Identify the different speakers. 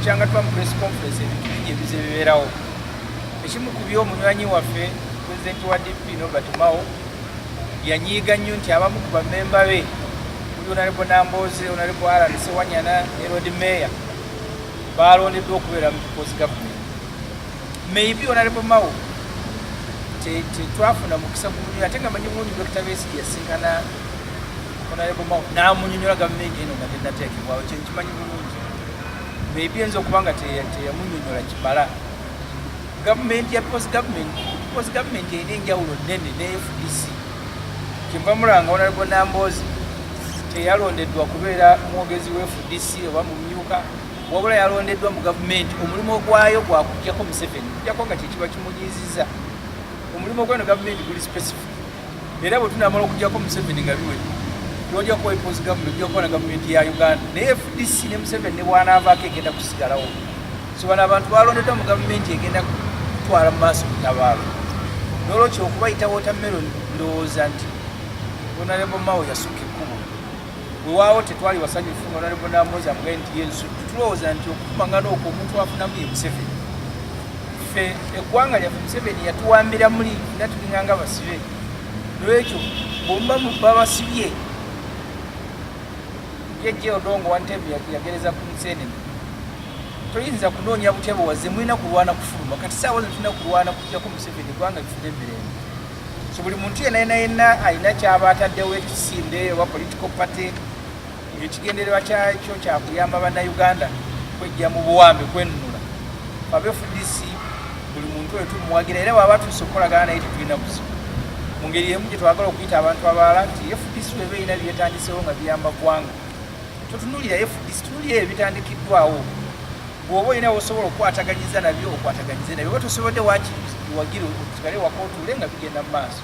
Speaker 1: kyanga tuba mu press conference ebintu bingi ebize bibeerawo ekimu ku by'omunywanyi waffe pulezidenti wa DP Norbert Mao yanyiiga nnyo nti abamu ku bamemba be kuli Honorable Nambooze, Honorable Alan Sewanyana ne Lord Mayor balondeddwa okubeera mu People's Government. Maybe Honorable Mao twafuna mukisa gumunyo ate nga manyi bulungi Dr. Besigye yasinkana Honorable Mao n'amunyonyola gavumenti eno nga tennateekebwawo kye nkimanyi bulungi. Maybe enza okuba nga teyamunyonyola kimala. Gavumenti ya People's Government erina enjawulo nnene ne FDC. Kyenva mulanga Honorable Nambooze teyalondeddwa kubeera mwogezi wa FDC oba mumyuka, wabula yalondeddwa mu gavumenti. Omulimu gwayo gwakujjako Museveni, kujjako nga kyekiba kimunyiizizza. Omulimu gw'eno gavumenti guli specific. Era bwe tunamala okujjako Museveni nga biwedde, twojja kuwa People's Government, ojja kuba na gavumenti ya Uganda. Naye FDC ne Museveni ne bw'anaavaako egenda kusigalawo. So bano abantu balondeddwa mu gavumenti egenda kutwala mu maaso kutabaalo. N'olwekyo okubayita watermelon ndowooza nti Honorable Mao yasukka ekkubo. Weewaawo tetwali basanyufu Honorable Nambooze amugaye nti ye nsuddu. Tulowooza nti okukumangana okwo omuntu afunamu ye Museveni. Ffe eggwanga lyaffe Museveni yatuwambira muli era tulinganga basibe. N'olwekyo bw'omuba babasibye Jeje Odongo Wantebe yagereza ku Museveni. Toyinza kunoonya butya bwazze mulina kulwana kufuluma. Kati saawa zino tulina kulwana kujjako Museveni eggwanga lifune emirembe. So buli muntu yenna alina kyaba ataddewo ekisinde oba political party ekigendererwa kyakyo kyakuyamba bannayuganda kwejja mu buwambe kwenunula. Abe FDC buli muntu oyo tumuwagira era bw'aba tusokolagana naye tetulina buzibu. Mu ngeri emu gye twagala okuyita abantu abalala nti FDC bwe erina byetandisewo nga biyamba ggwanga. Totunuulira FDC, tunuulira ebitandikiddwawo. Bw'oba olina osobola okwataganyiza nabyo okwataganyize nabyo. Bwe tosobodde wagira osigale waka otuule nga bigenda mu maaso.